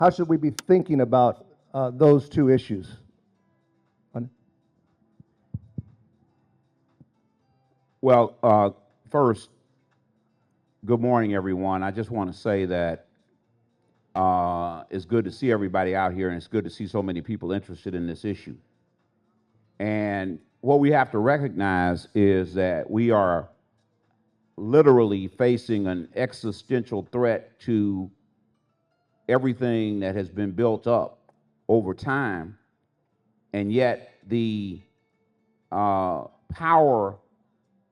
How should we be thinking about those two issues? Well, first, good morning, everyone. I just want to say that it's good to see everybody out here, and it's good to see so many people interested in this issue. And what we have to recognize is that we are literally facing an existential threat to everything that has been built up over time, and yet the power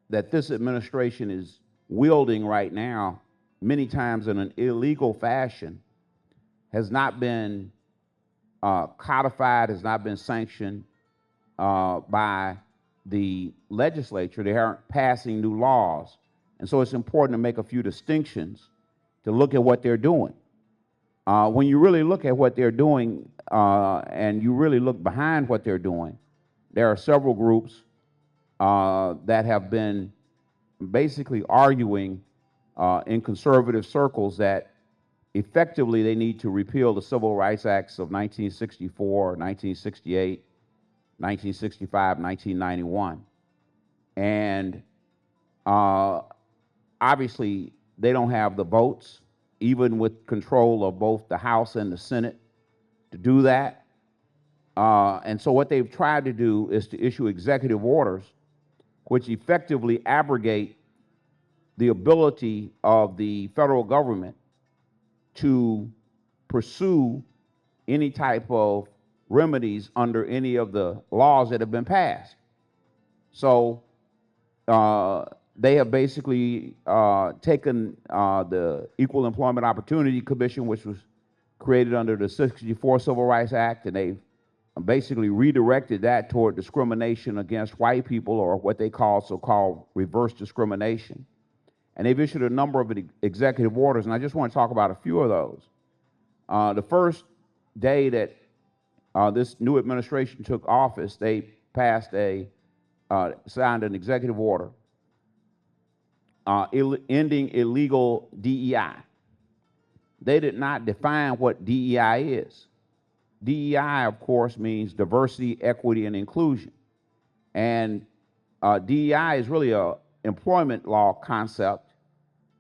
that this administration is wielding right now, many times in an illegal fashion, has not been codified, has not been sanctioned by the legislature. They aren't passing new laws. And so it's important to make a few distinctions to look at what they're doing. When you really look at what they're doing and you really look behind what they're doing, there are several groups that have been basically arguing in conservative circles that effectively they need to repeal the Civil Rights Acts of 1964, 1968, 1965, 1991. And obviously they don't have the votes, even with control of both the House and the Senate, to do that. And so what they've tried to do is to issue executive orders which effectively abrogate the ability of the federal government to pursue any type of remedies under any of the laws that have been passed. So they have basically taken the Equal Employment Opportunity Commission, which was created under the 64 Civil Rights Act, and they've basically redirected that toward discrimination against white people, or what they call so-called reverse discrimination. And they've issued a number of executive orders, and I just want to talk about a few of those. The first day that this new administration took office, they passed signed an executive order ending illegal DEI. They did not define what DEI is. DEI, of course, means diversity, equity, and inclusion. And DEI is really an employment law concept.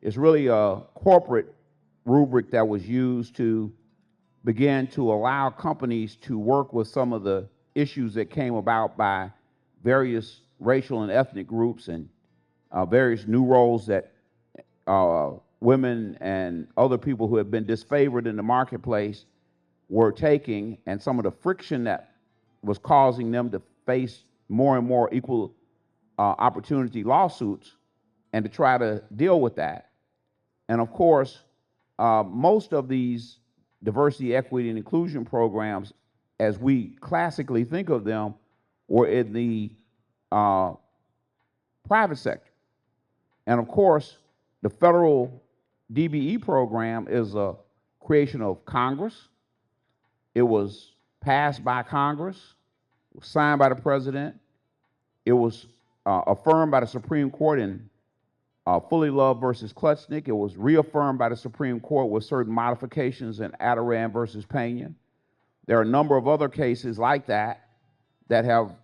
It's really a corporate rubric that was used to begin to allow companies to work with some of the issues that came about by various racial and ethnic groups, and various new roles that women and other people who have been disfavored in the marketplace were taking, and some of the friction that was causing them to face more and more equal opportunity lawsuits, and to try to deal with that. And of course, most of these diversity, equity, and inclusion programs, as we classically think of them, were in the private sector. And of course, the federal DBE program is a creation of Congress. It was passed by Congress, signed by the president. It was affirmed by the Supreme Court in Fully Love versus Klutchnik. It was reaffirmed by the Supreme Court with certain modifications in Adoran versus Pena. There are a number of other cases like that that have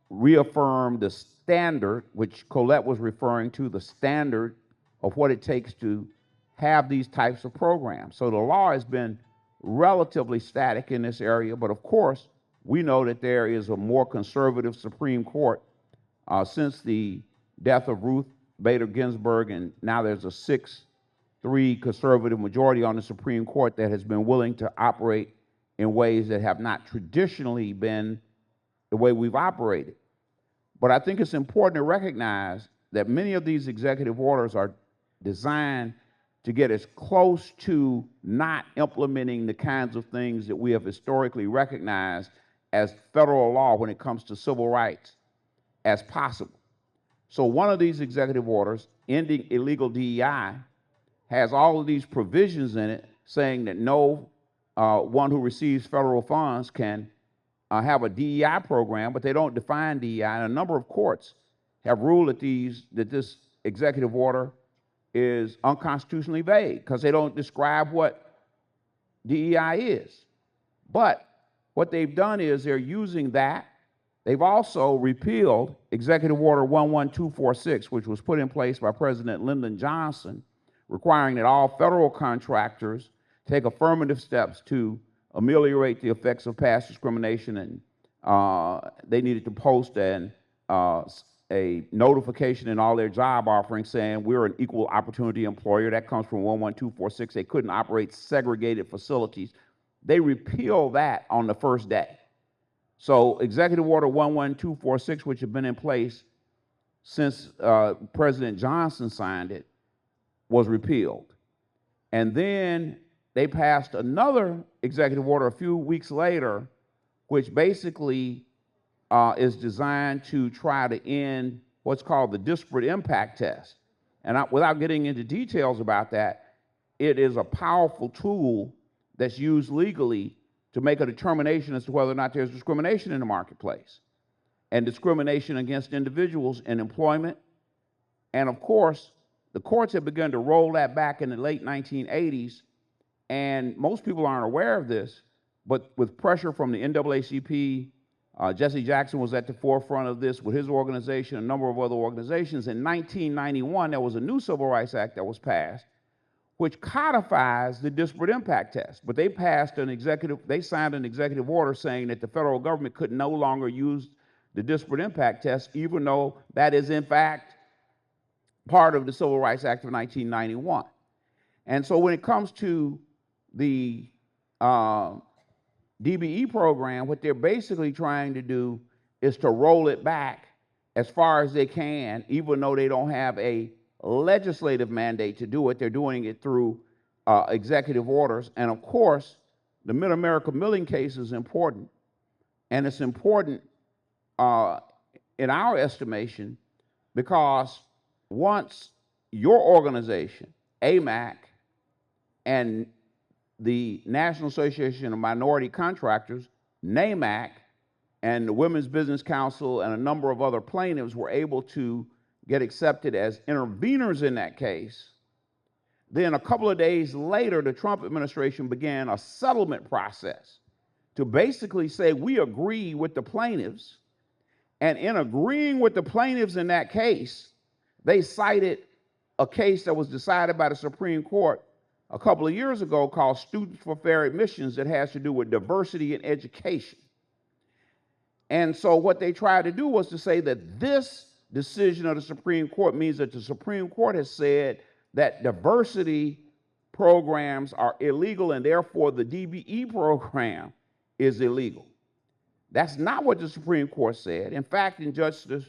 reaffirmed the standard, which Colette was referring to, the standard of what it takes to have these types of programs. So the law has been relatively static in this area, but of course, we know that there is a more conservative Supreme Court since the death of Ruth Bader Ginsburg, and now there's a 6-3 conservative majority on the Supreme Court that has been willing to operate in ways that have not traditionally been the way we've operated. But I think it's important to recognize that many of these executive orders are designed to get as close to not implementing the kinds of things that we have historically recognized as federal law when it comes to civil rights as possible. So one of these executive orders, ending illegal DEI, has all of these provisions in it saying that no one who receives federal funds can have a DEI program, but they don't define DEI. And a number of courts have ruled that this executive order is unconstitutionally vague because they don't describe what DEI is. But what they've done is they're using that. They've also repealed Executive Order 11246, which was put in place by President Lyndon Johnson, requiring that all federal contractors take affirmative steps to ameliorate the effects of past discrimination, and they needed to post a notification in all their job offerings saying we're an equal opportunity employer. That comes from 11246. They couldn't operate segregated facilities. They repealed that on the first day. So Executive Order 11246, which had been in place since President Johnson signed it, was repealed. And then they passed another executive order a few weeks later, which basically is designed to try to end what's called the disparate impact test. And without getting into details about that, it is a powerful tool that's used legally to make a determination as to whether or not there's discrimination in the marketplace, and discrimination against individuals in employment. And of course, the courts have begun to roll that back in the late 1980s, and most people aren't aware of this, but with pressure from the NAACP, Jesse Jackson was at the forefront of this with his organization, a number of other organizations. In 1991, there was a new Civil Rights Act that was passed, which codifies the disparate impact test. But they signed an executive order saying that the federal government could no longer use the disparate impact test, even though that is in fact part of the Civil Rights Act of 1991. And so when it comes to the DBE program, what they're basically trying to do is to roll it back as far as they can, even though they don't have a legislative mandate to do it. They're doing it through executive orders. And of course, the Mid-America Milling case is important. And it's important in our estimation because once your organization, AMAC, and the National Association of Minority Contractors, NAMAC, and the Women's Business Council and a number of other plaintiffs were able to get accepted as interveners in that case, then a couple of days later, the Trump administration began a settlement process to basically say, we agree with the plaintiffs. And in agreeing with the plaintiffs in that case, they cited a case that was decided by the Supreme Court a couple of years ago called Students for Fair Admissions that has to do with diversity in education. And so what they tried to do was to say that this decision of the Supreme Court means that the Supreme Court has said that diversity programs are illegal and therefore the DBE program is illegal. That's not what the Supreme Court said. In fact, in Justice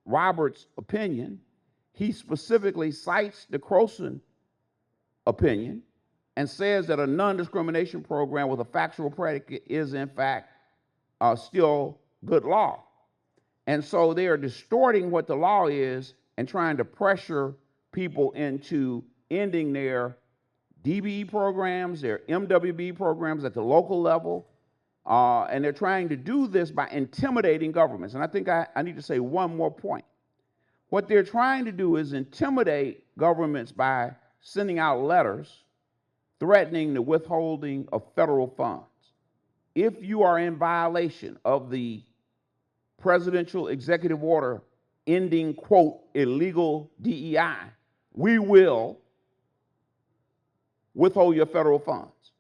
Roberts' opinion, he specifically cites the Croson opinion and says that a non-discrimination program with a factual predicate is in fact still good law. And so they are distorting what the law is and trying to pressure people into ending their DBE programs, their MWB programs at the local level, and they're trying to do this by intimidating governments. And I think I need to say one more point. What they're trying to do is intimidate governments by sending out letters threatening the withholding of federal funds. If you are in violation of the presidential executive order ending, quote, illegal DEI, we will withhold your federal funds.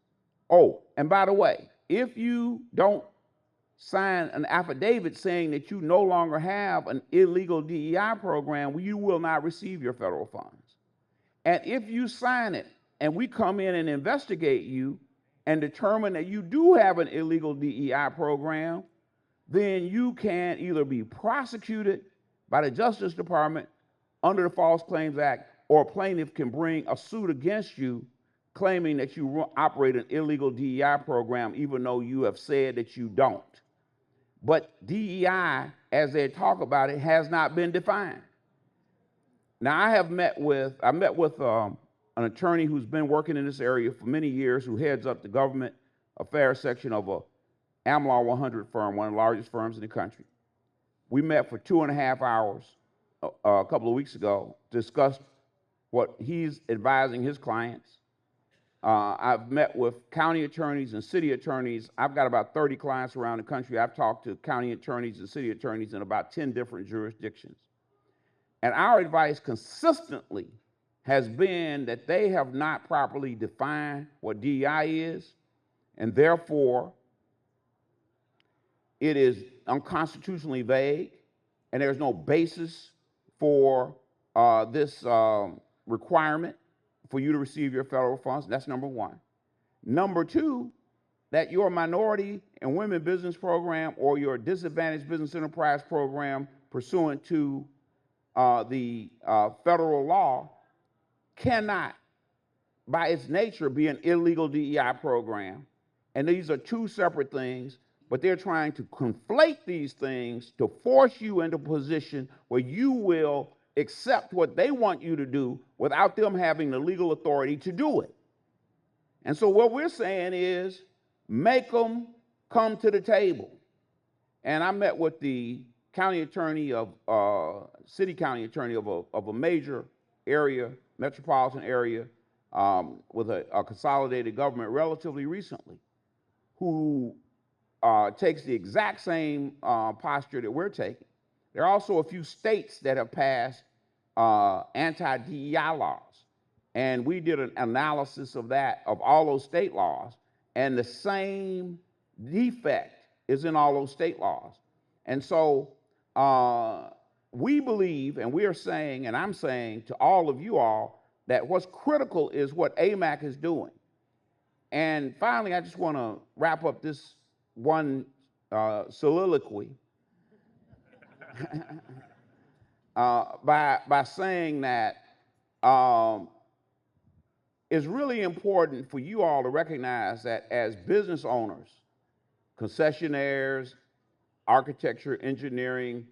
Oh, and by the way, if you don't sign an affidavit saying that you no longer have an illegal DEI program, you will not receive your federal funds. And if you sign it and we come in and investigate you and determine that you do have an illegal DEI program, then you can either be prosecuted by the Justice Department under the False Claims Act, or a plaintiff can bring a suit against you claiming that you operate an illegal DEI program even though you have said that you don't. But DEI, as they talk about it, has not been defined. Now, I met with an attorney who's been working in this area for many years, who heads up the government affairs section of a AmLaw 100 firm, one of the largest firms in the country. We met for 2.5 hours a couple of weeks ago to discuss what he's advising his clients. I've met with county attorneys and city attorneys. I've got about 30 clients around the country. I've talked to county attorneys and city attorneys in about 10 different jurisdictions. And our advice consistently has been that they have not properly defined what DEI is, and therefore it is unconstitutionally vague, and there's no basis for this requirement for you to receive your federal funds. That's number one. Number two, that your minority and women business program or your disadvantaged business enterprise program pursuant to the federal law cannot, by its nature, be an illegal DEI program. And these are two separate things, but they're trying to conflate these things to force you into a position where you will accept what they want you to do without them having the legal authority to do it. And so what we're saying is make them come to the table. And I met with the county attorney of, city county attorney of a major area, metropolitan area, with a consolidated government relatively recently, who takes the exact same posture that we're taking. There are also a few states that have passed anti-DEI laws. And we did an analysis of that, of all those state laws, and the same defect is in all those state laws. And so we believe, and we are saying, and I'm saying to all of you all, that what's critical is what AMAC is doing. And finally, I just want to wrap up this one soliloquy by saying that it's really important for you all to recognize that as business owners, concessionaires, architecture, engineering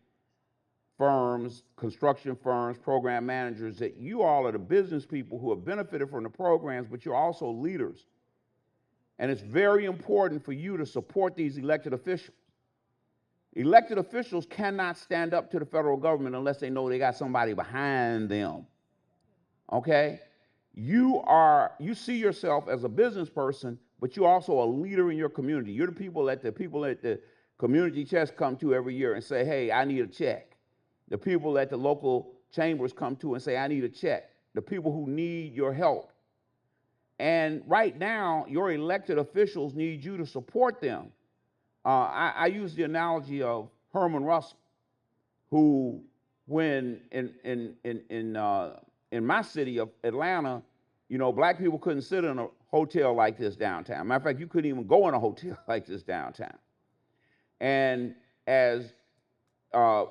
firms, construction firms, program managers, that you all are the business people who have benefited from the programs, but you're also leaders. And it's very important for you to support these elected officials. Elected officials cannot stand up to the federal government unless they know they got somebody behind them. Okay? You see yourself as a business person, but you're also a leader in your community. You're the people at the community chest come to every year and say, hey, I need a check. The people at the local chambers come to and say, I need a check. The people who need your help. And right now, your elected officials need you to support them. I use the analogy of Herman Russell, who, when in my city of Atlanta, you know, black people couldn't sit in a hotel like this downtown. Matter of fact, you couldn't even go in a hotel like this downtown. And as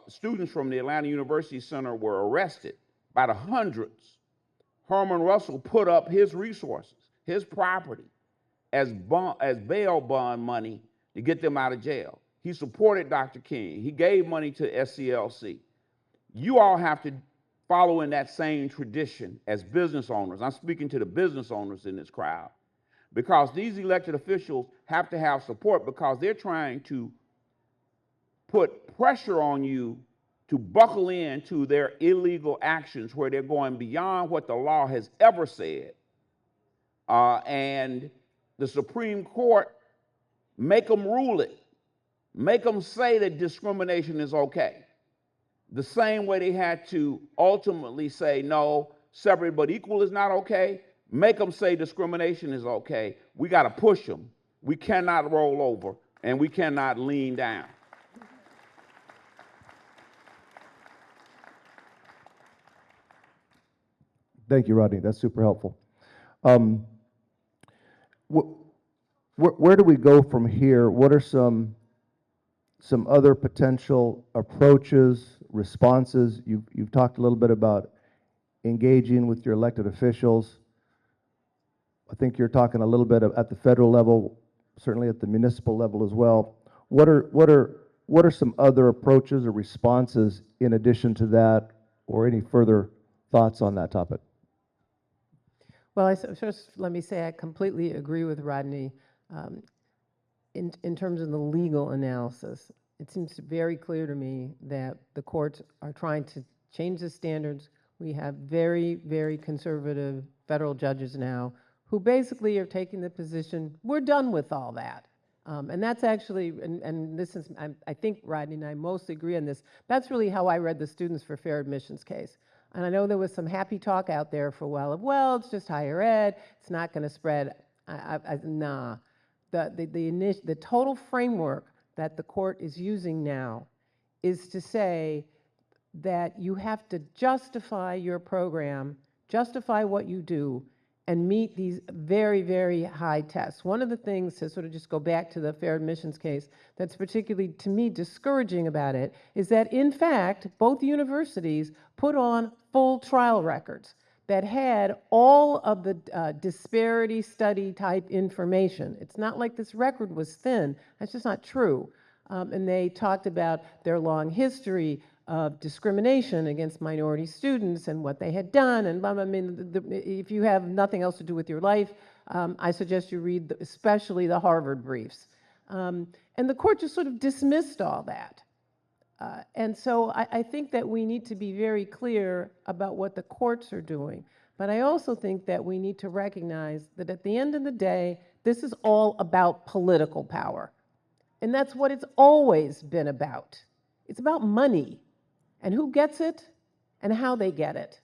students from the Atlanta University Center were arrested by the hundreds, Herman Russell put up his resources, his property, as bail bond money to get them out of jail. He supported Dr. King. He gave money to SCLC. You all have to follow in that same tradition as business owners. I'm speaking to the business owners in this crowd, because these elected officials have to have support, because they're trying to put pressure on you to buckle into their illegal actions where they're going beyond what the law has ever said. And the Supreme Court, make them rule it. Make them say that discrimination is okay. The same way they had to ultimately say, no, separate but equal is not okay. Make them say discrimination is okay. We got to push them. We cannot roll over, and we cannot lean down. Thank you, Rodney. That's super helpful. Where do we go from here? What are some other potential approaches, responses? You've talked a little bit about engaging with your elected officials. I think you're talking a little bit at the federal level, certainly at the municipal level as well. What are some other approaches or responses in addition to that, or any further thoughts on that topic? Well, first let me say I completely agree with Rodney in terms of the legal analysis. It seems very clear to me that the courts are trying to change the standards. We have very, very conservative federal judges now who basically are taking the position, we're done with all that. And that's actually, and this is, I think Rodney and I mostly agree on this, that's really how I read the Students for Fair Admissions case. And I know there was some happy talk out there for a while of, well, it's just higher ed, it's not going to spread. Nah. The total framework that the court is using now is to say that you have to justify your program, justify what you do, and meet these very, very high tests. One of the things, to sort of just go back to the fair admissions case, that's particularly, to me, discouraging about it, is that, in fact, both universities put on full trial records that had all of the disparity study type information. It's not like this record was thin. That's just not true. And they talked about their long history of discrimination against minority students and what they had done. And I mean, if you have nothing else to do with your life, I suggest you read especially the Harvard briefs. And the court just sort of dismissed all that. And so I think that we need to be very clear about what the courts are doing. But I also think that we need to recognize that at the end of the day, this is all about political power. And that's what it's always been about. It's about money and who gets it and how they get it.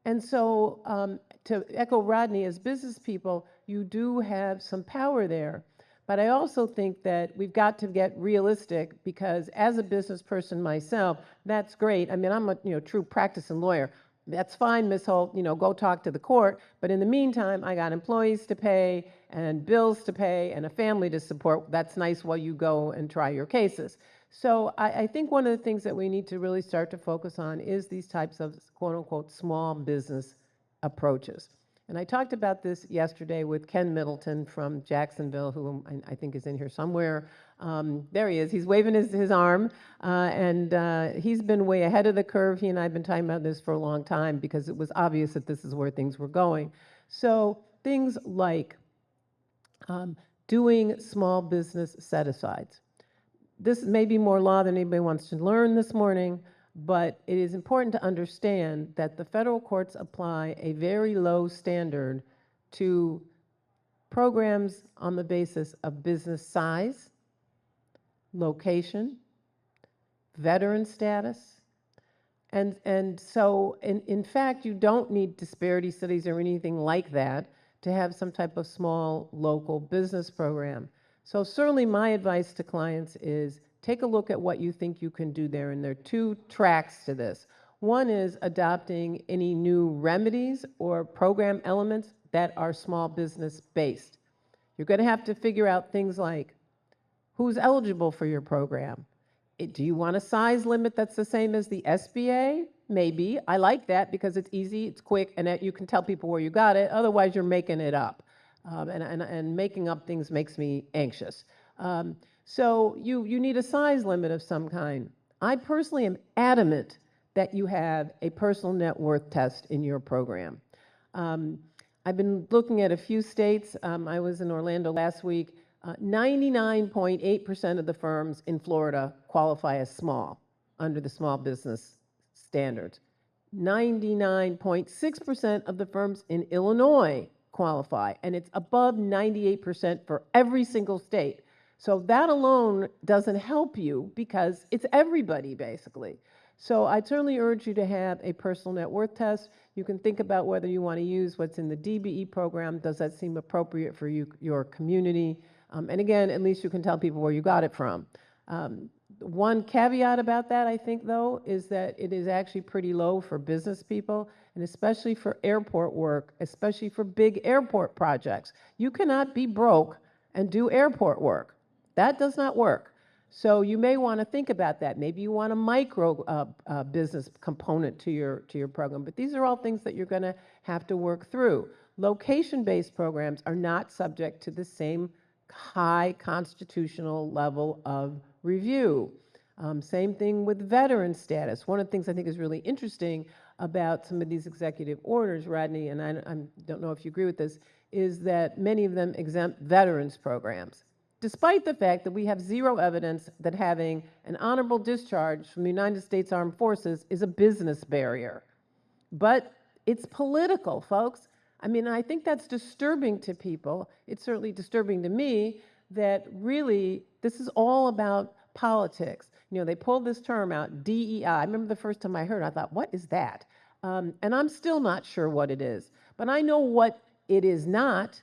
And so to echo Rodney, as business people, you do have some power there. But I also think that we've got to get realistic, because as a business person myself, that's great. I mean, I'm a true practicing lawyer. That's fine, Ms. Holt, go talk to the court. But in the meantime, I got employees to pay and bills to pay and a family to support. That's nice while you go and try your cases. So I think one of the things that we need to really start to focus on is these types of quote unquote small business approaches. And I talked about this yesterday with Ken Middleton from Jacksonville, who I think is in here somewhere. There he is. He's waving his arm. And he's been way ahead of the curve. He and I have been talking about this for a long time because it was obvious that this is where things were going. So things like doing small business set-asides. This may be more law than anybody wants to learn this morning, but it is important to understand that the federal courts apply a very low standard to programs on the basis of business size, location, veteran status. And so, in fact, you don't need disparity studies or anything like that to have some type of small local business program. So certainly my advice to clients is take a look at what you think you can do there. And there are two tracks to this. One is adopting any new remedies or program elements that are small business based. You're going to have to figure out things like who's eligible for your program. Do you want a size limit that's the same as the SBA? Maybe. I like that because it's easy, it's quick, and you can tell people where you got it. Otherwise, you're making it up. And making up things makes me anxious. So you need a size limit of some kind. I personally am adamant that you have a personal net worth test in your program. I've been looking at a few states. I was in Orlando last week. 99.8% of the firms in Florida qualify as small under the small business standards. 99.6% of the firms in Illinois qualify, and it's above 98% for every single state. So that alone doesn't help you because it's everybody basically. So I certainly urge you to have a personal net worth test. You can think about whether you want to use what's in the DBE program. Does that seem appropriate for you, your community? And again, at least you can tell people where you got it from. One caveat about that, I think, though, is that it is actually pretty low for business people, and especially for airport work, especially for big airport projects. You cannot be broke and do airport work. That does not work. So you may want to think about that. Maybe you want a micro business component to your program. But these are all things that you're going to have to work through. Location-based programs are not subject to the same high constitutional level of review. Same thing with veteran status. One of the things I think is really interesting about some of these executive orders, Rodney, and I don't know if you agree with this, is that many of them exempt veterans programs, despite the fact that we have zero evidence that having an honorable discharge from the United States Armed Forces is a business barrier. But it's political, folks. I mean, I think that's disturbing to people. It's certainly disturbing to me that really this is all about politics. You know, they pulled this term out, DEI. I remember the first time I heard it, I thought, what is that? And I'm still not sure what it is. But I know what it is not.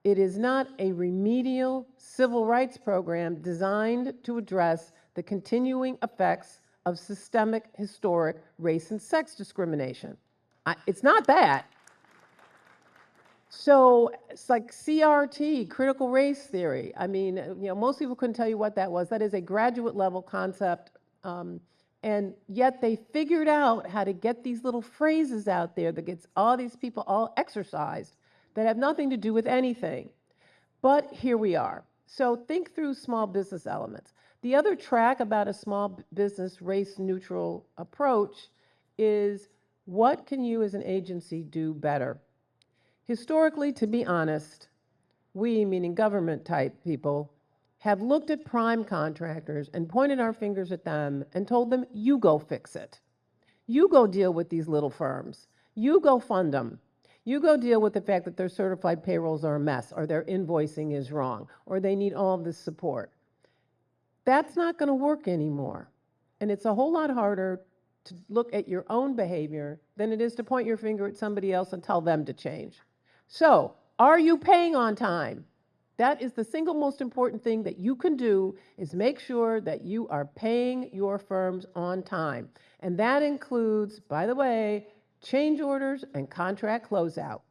It is not a remedial civil rights program designed to address the continuing effects of systemic, historic race and sex discrimination. It's not that. So it's like CRT, critical race theory. I mean, you know, most people couldn't tell you what that was. That is a graduate level concept. And yet they figured out how to get these little phrases out there that gets all these people all exercised that have nothing to do with anything. But here we are. So think through small business elements. The other track about a small business race neutral approach is what can you as an agency do better? Historically, to be honest, we, meaning government type people, have looked at prime contractors and pointed our fingers at them and told them, you go fix it. You go deal with these little firms. You go fund them. You go deal with the fact that their certified payrolls are a mess, or their invoicing is wrong, or they need all of this support. That's not going to work anymore. And it's a whole lot harder to look at your own behavior than it is to point your finger at somebody else and tell them to change. So, are you paying on time? That is the single most important thing that you can do, is make sure that you are paying your firms on time. And that includes, by the way, change orders and contract closeout.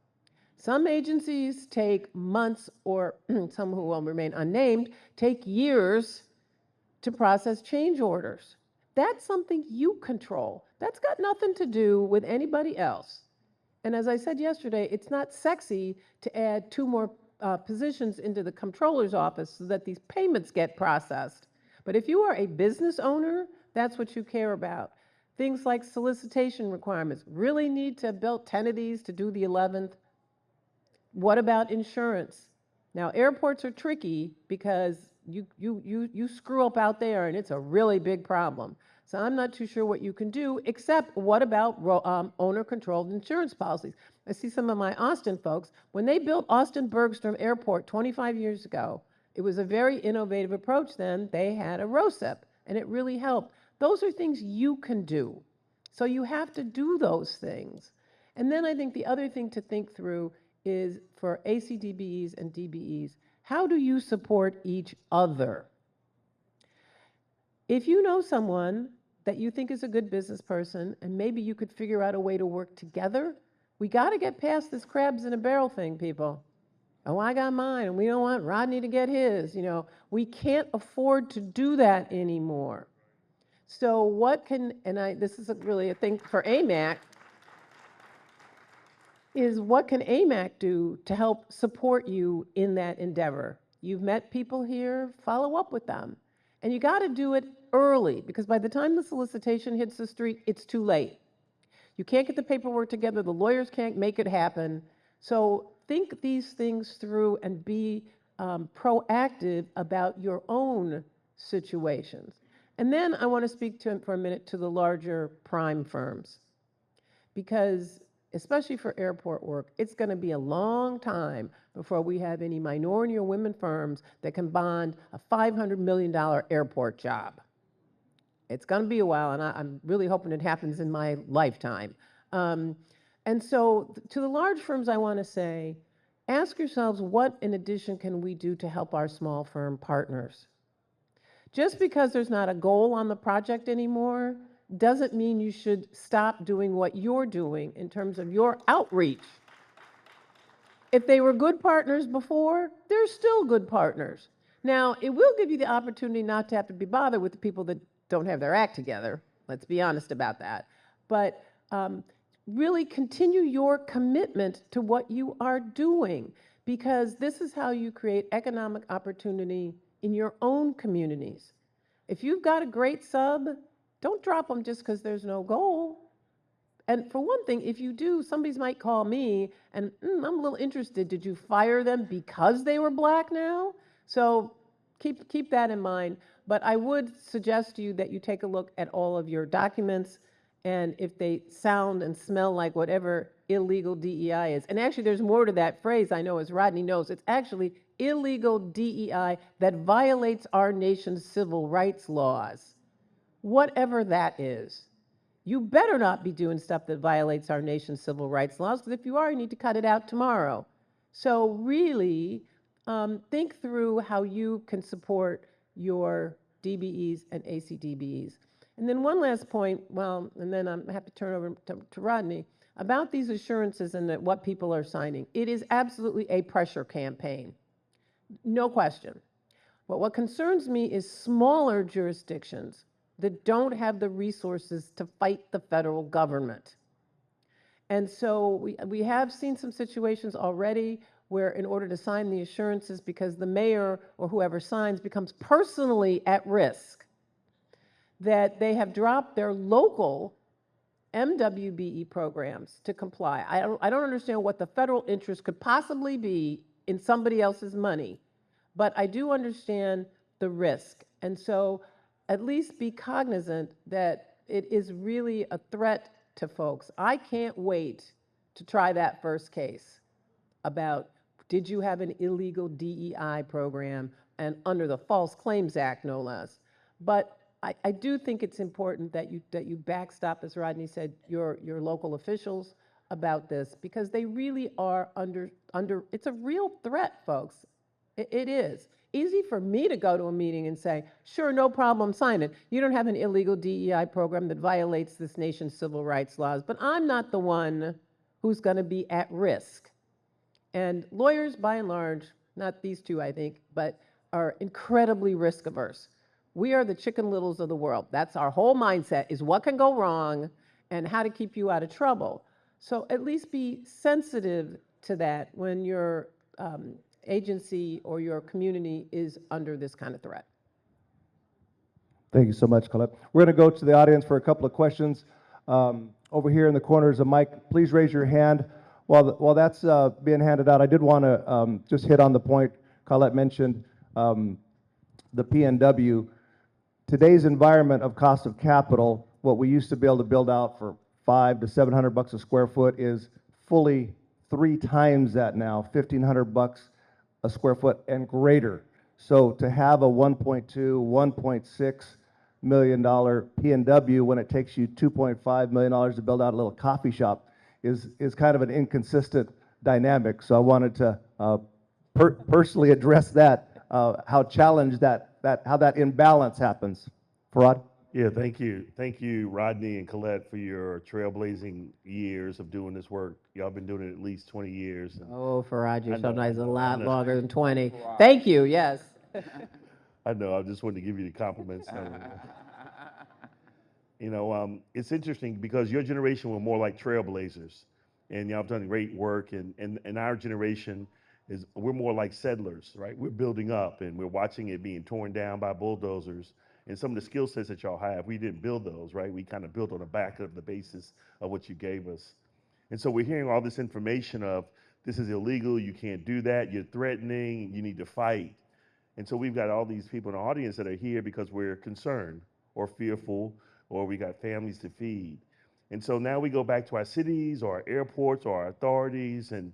Some agencies take months, or some who will remain unnamed, take years to process change orders. That's something you control. That's got nothing to do with anybody else. And as I said yesterday, it's not sexy to add 2 more positions into the comptroller's office so that these payments get processed. But if you are a business owner, that's what you care about. Things like solicitation requirements. Really need to build 10 of these to do the 11th? What about insurance? Now, airports are tricky because you screw up out there and it's a really big problem. So I'm not too sure what you can do, except what about owner-controlled insurance policies? I see some of my Austin folks. When they built Austin Bergstrom Airport 25 years ago, it was a very innovative approach then. They had a ROSIP, and it really helped. Those are things you can do. So you have to do those things. And then I think the other thing to think through is for ACDBEs and DBEs, how do you support each other? If you know someone that you think is a good business person and maybe you could figure out a way to work together, we got to get past this crabs in a barrel thing, people. Oh, I got mine and we don't want Rodney to get his. You know, we can't afford to do that anymore. So what can, and this is really a thing for AMAC, is what can AMAC do to help support you in that endeavor? You've met people here, follow up with them. And you got to do it early, because by the time the solicitation hits the street, it's too late. You can't get the paperwork together, the lawyers can't make it happen. So think these things through and be proactive about your own situations. And then I want to speak to, for a minute, to the larger prime firms, because especially for airport work, it's going to be a long time before we have any minority or women firms that can bond a $500 million airport job. It's going to be a while, and I'm really hoping it happens in my lifetime. And so to the large firms, I want to say, ask yourselves, what in addition can we do to help our small firm partners? Just because there's not a goal on the project anymore doesn't mean you should stop doing what you're doing in terms of your outreach. If they were good partners before, they're still good partners. Now, it will give you the opportunity not to have to be bothered with the people that don't have their act together. Let's be honest about that. But really continue your commitment to what you are doing, because this is how you create economic opportunity in your own communities. If you've got a great sub, don't drop them just because there's no goal. And for one thing, if you do, somebody might call me and I'm a little interested. Did you fire them because they were black now? So keep that in mind. But I would suggest to you that you take a look at all of your documents, and if they sound and smell like whatever illegal DEI is. And actually, there's more to that phrase, I know, as Rodney knows. It's actually illegal DEI that violates our nation's civil rights laws, whatever that is. You better not be doing stuff that violates our nation's civil rights laws, because if you are, you need to cut it out tomorrow. So really, think through how you can support your DBEs and ACDBEs. And then one last point, well, and then I'm happy to turn over to Rodney, about these assurances and what people are signing. It is absolutely a pressure campaign, no question. But what concerns me is smaller jurisdictions that don't have the resources to fight the federal government. And so we have seen some situations already where in order to sign the assurances, because the mayor or whoever signs becomes personally at risk, that they have dropped their local MWBE programs to comply. I don't understand what the federal interest could possibly be in somebody else's money, but I do understand the risk. And so at least be cognizant that it is really a threat to folks. I can't wait to try that first case about, did you have an illegal DEI program, and under the False Claims Act, no less. But I do think it's important that you backstop, as Rodney said, your local officials about this, because they really are under it's a real threat, folks. It is. Easy for me to go to a meeting and say, sure, no problem, sign it. You don't have an illegal DEI program that violates this nation's civil rights laws, but I'm not the one who's going to be at risk. And lawyers, by and large, not these two, I think, but are incredibly risk averse. We are the Chicken Littles of the world. That's our whole mindset, is what can go wrong and how to keep you out of trouble. So at least be sensitive to that when your agency or your community is under this kind of threat. Thank you so much, Colette. We're going to go to the audience for a couple of questions. Over here in the corner is a mic. Please raise your hand. While that's being handed out, I did want to just hit on the point Colette mentioned, the PNW. Today's environment of cost of capital, what we used to be able to build out for $500 to $700 a square foot is fully 3 times that now, $1,500 a square foot and greater. So to have a $1.2, $1.6 million PNW when it takes you $2.5 million to build out a little coffee shop is kind of an inconsistent dynamic. So I wanted to personally address that, how challenged how that imbalance happens. Farad? Yeah, thank you. Thank you, Rodney and Colette, for your trailblazing years of doing this work. Y'all been doing it at least 20 years. Oh, Farad, you're I know, sometimes a lot I know. longer than 20. Thank you, yes. I know, I just wanted to give you the compliments. You know, it's interesting because your generation were more like trailblazers, and y'all have done great work, and our generation we're more like settlers, right? We're building up, and we're watching it being torn down by bulldozers. And some of the skill sets that y'all have, we didn't build those, right? We kind of built on the back of the basis of what you gave us. And so we're hearing all this information of, this is illegal, you can't do that, you're threatening, you need to fight. And so we've got all these people in the audience that are here because we're concerned or fearful, or we got families to feed. And so now we go back to our cities or our airports or our authorities, and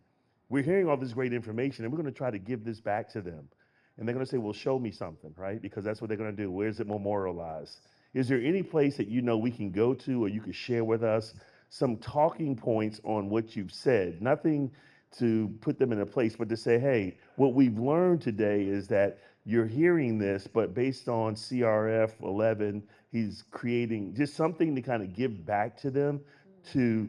we're hearing all this great information, and we're going to try to give this back to them. And they're going to say, well, show me something, right? Because that's what they're going to do. Where's it memorialized? Is there any place that you know we can go to, or you could share with us some talking points on what you've said? Nothing to put them in a place, but to say, hey, what we've learned today is that you're hearing this, but based on CRF 11, he's creating just something to kind of give back to them to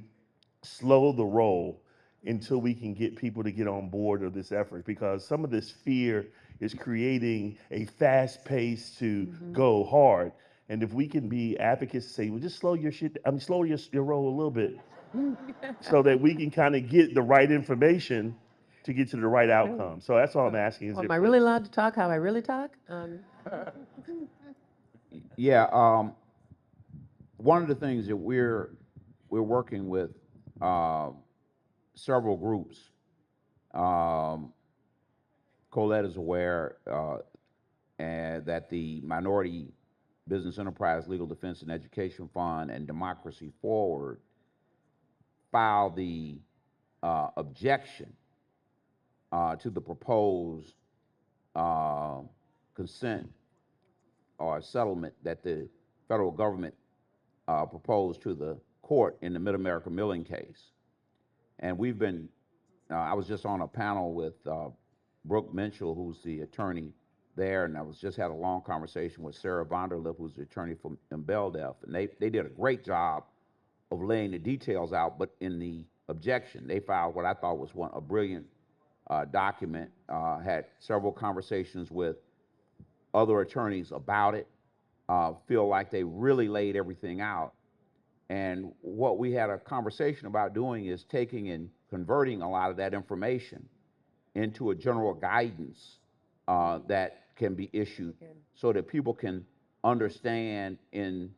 slow the roll until we can get people to get on board of this effort, because some of this fear is creating a fast pace to go hard. And if we can be advocates, say, well, just slow your slow your roll a little bit, so that we can kind of get the right information to get to the right outcome. So that's all I'm asking. Am I really allowed to talk how I really talk? Yeah, one of the things that we're working with several groups. Colette is aware and that the Minority Business Enterprise Legal Defense and Education Fund and Democracy Forward filed the objection to the proposed consent or settlement that the federal government proposed to the court in the Mid-America Milling case. And we've been, I was just on a panel with Brooke Minchell, who's the attorney there, and I was just had a long conversation with Sarah Vonderlip, who's the attorney from Beldev, and they did a great job of laying the details out, but in the objection, they filed what I thought was a brilliant document, had several conversations with other attorneys about it, feel like they really laid everything out. And what we had a conversation about doing is taking and converting a lot of that information into a general guidance that can be issued so that people can understand in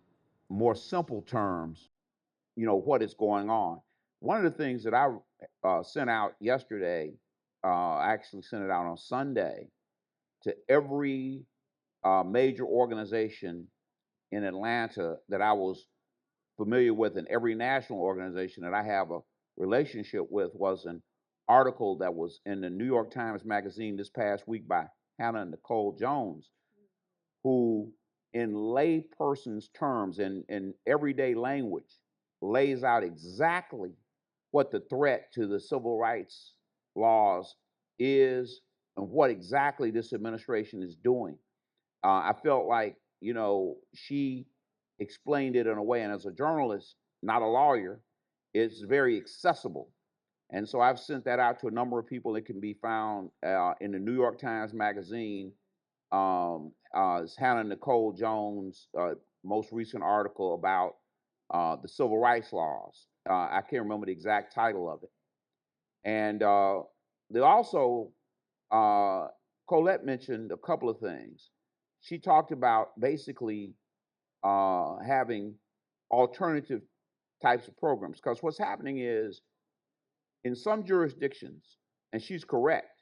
more simple terms, what is going on. One of the things that I sent out yesterday, I actually sent it out on Sunday to every major organization in Atlanta that I was familiar with, and every national organization that I have a relationship with, was an article that was in the New York Times Magazine this past week by Hannah and Nicole Jones, who in layperson's terms, in everyday language, lays out exactly what the threat to the civil rights laws is and what exactly this administration is doing. I felt like, she explained it in a way, and as a journalist, not a lawyer, it's very accessible. And so I've sent that out to a number of people. It can be found in the New York Times Magazine. It's Hannah Nicole Jones' most recent article about the civil rights laws. I can't remember the exact title of it. And they also, Colette mentioned a couple of things. She talked about basically having alternative types of programs. Because what's happening is, in some jurisdictions, and she's correct,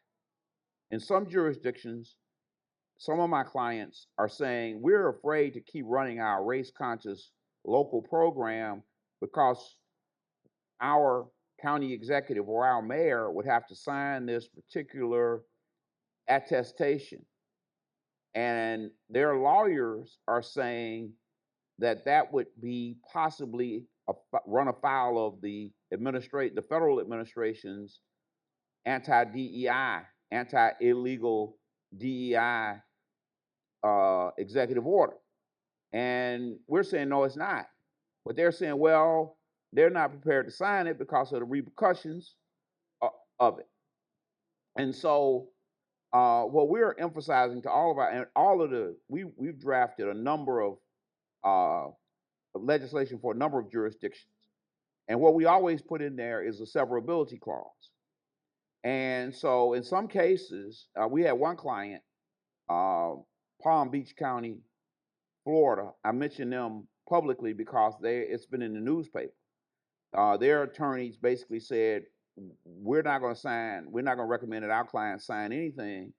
in some jurisdictions, some of my clients are saying, we're afraid to keep running our race conscious local program because our county executive or our mayor would have to sign this particular attestation. And their lawyers are saying that that would be possibly run afoul of the federal administration's anti-DEI, anti-illegal DEI executive order. And we're saying, no, it's not. But they're saying, well, they're not prepared to sign it because of the repercussions of it. And so what we're emphasizing to we've drafted a number of legislation for a number of jurisdictions. And what we always put in there is a severability clause. And so in some cases, we had one client, Palm Beach County, Florida. I mentioned them publicly because it's been in the newspaper. Their attorneys basically said, we're not going to recommend that our clients sign anything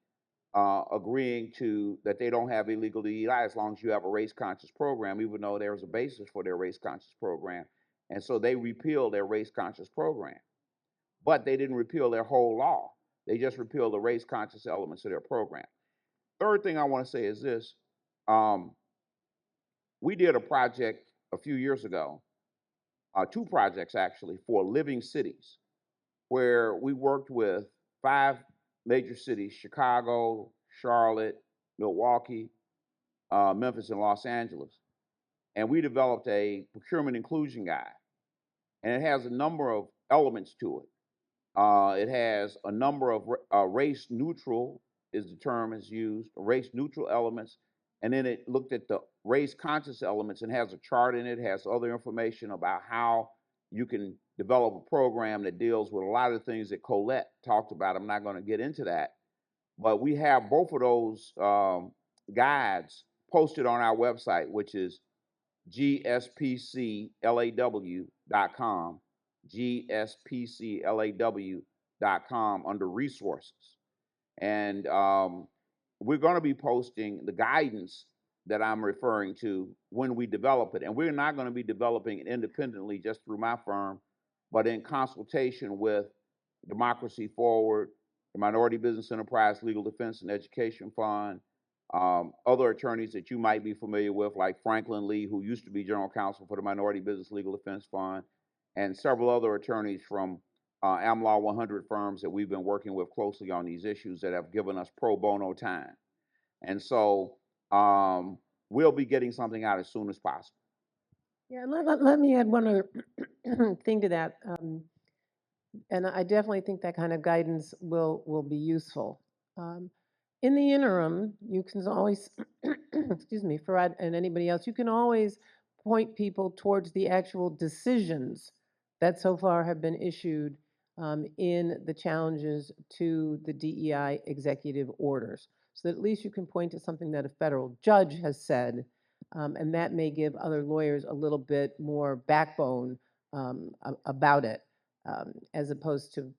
agreeing to that they don't have illegal DEI as long as you have a race conscious program, even though there's a basis for their race conscious program. And so they repealed their race conscious program. But they didn't repeal their whole law. They just repealed the race conscious elements of their program. Third thing I want to say is this. We did a project a few years ago, two projects actually, for living cities, where we worked with 5 major cities: Chicago, Charlotte, Milwaukee, Memphis, and Los Angeles. And we developed a procurement inclusion guide. And it has a number of elements to it. It has a number of race neutral, is the term is used, race neutral elements. And then it looked at the race conscious elements and has a chart in it, has other information about how you can develop a program that deals with a lot of the things that Colette talked about. I'm not going to get into that. But we have both of those guides posted on our website, which is gspclaw.com, gspclaw.com, under resources. And we're going to be posting the guidance that I'm referring to when we develop it. And we're not going to be developing it independently just through my firm, but in consultation with Democracy Forward, the Minority Business Enterprise Legal Defense and Education Fund, other attorneys that you might be familiar with, like Franklin Lee, who used to be General Counsel for the Minority Business Legal Defense Fund, and several other attorneys from AmLaw 100 firms that we've been working with closely on these issues that have given us pro bono time. And so we'll be getting something out as soon as possible. Yeah, let me add one other thing to that. And I definitely think that kind of guidance will be useful. In the interim, you can always, excuse me, Farad and anybody else, you can always point people towards the actual decisions that so far have been issued in the challenges to the DEI executive orders. So that at least you can point to something that a federal judge has said, and that may give other lawyers a little bit more backbone about it, as opposed to,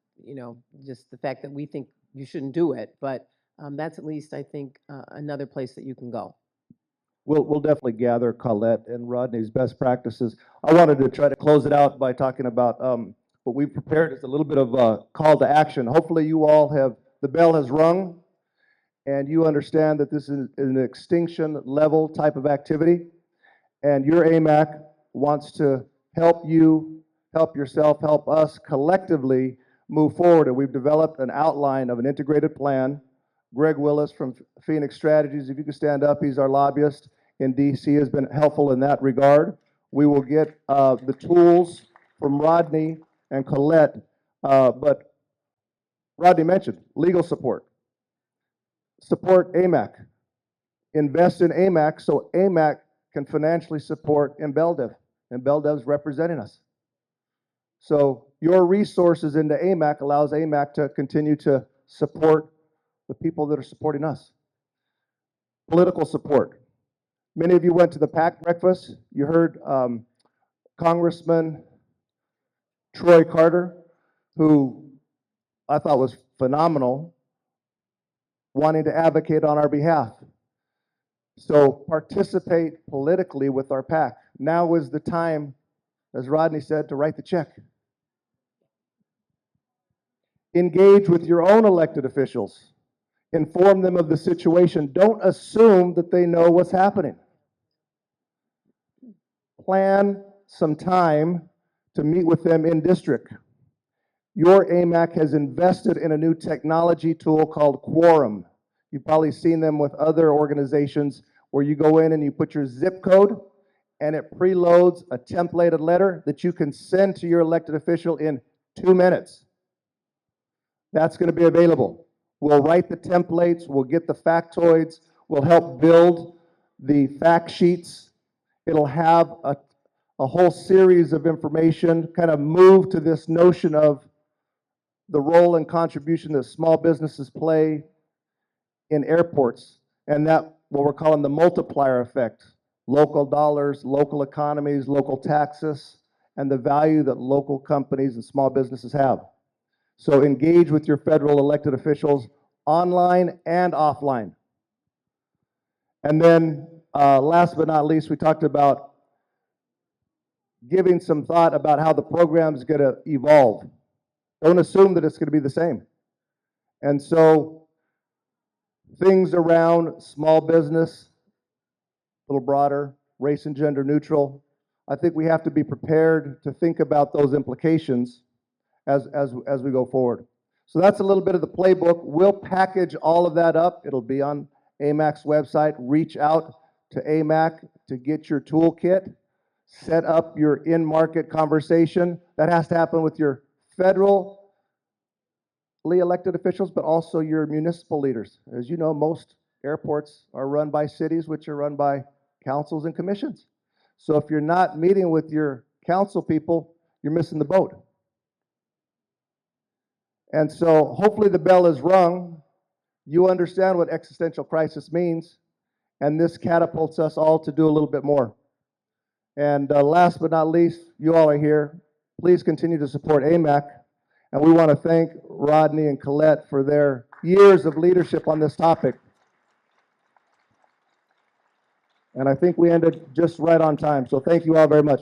just the fact that we think you shouldn't do it. But that's at least, I think, another place that you can go. We'll definitely gather Colette and Rodney's best practices. I wanted to try to close it out by talking about what we've prepared as a little bit of a call to action. Hopefully you all have, the bell has rung, and you understand that this is an extinction level type of activity, and your AMAC wants to help you, help yourself, help us collectively move forward. And we've developed an outline of an integrated plan. Greg Willis from Phoenix Strategies, if you could stand up, he's our lobbyist in DC, has been helpful in that regard. We will get the tools from Rodney and Colette, but Rodney mentioned legal support. Support AMAC. Invest in AMAC so AMAC can financially support MBLDEV. MBLDEV's representing us. So your resources into AMAC allows AMAC to continue to support the people that are supporting us. Political support. Many of you went to the PAC breakfast. You heard Congressman Troy Carter, who I thought was phenomenal, wanting to advocate on our behalf. So participate politically with our PAC. Now is the time, as Rodney said, to write the check. Engage with your own elected officials. Inform them of the situation. Don't assume that they know what's happening. Plan some time to meet with them in district. Your AMAC has invested in a new technology tool called Quorum. You've probably seen them with other organizations where you go in and you put your zip code and it preloads a templated letter that you can send to your elected official in 2 minutes. That's going to be available. We'll write the templates, we'll get the factoids, we'll help build the fact sheets. It'll have a whole series of information, kind of move to this notion of the role and contribution that small businesses play in airports, and that what we're calling the multiplier effect. Local dollars, local economies, local taxes, and the value that local companies and small businesses have. So engage with your federal elected officials online and offline. And then last but not least, we talked about giving some thought about how the program is going to evolve. Don't assume that it's going to be the same. And so things around small business, a little broader, race and gender neutral, I think we have to be prepared to think about those implications as we go forward. So that's a little bit of the playbook. We'll package all of that up. It'll be on AMAC's website. Reach out to AMAC to get your toolkit. Set up your in-market conversation. That has to happen with your federally elected officials, but also your municipal leaders. As you know, most airports are run by cities, which are run by councils and commissions. So if you're not meeting with your council people, you're missing the boat. And so hopefully the bell is rung. You understand what existential crisis means, and this catapults us all to do a little bit more. And last but not least, you all are here. Please continue to support AMAC. And we want to thank Rodney and Colette for their years of leadership on this topic. And I think we ended just right on time. So thank you all very much.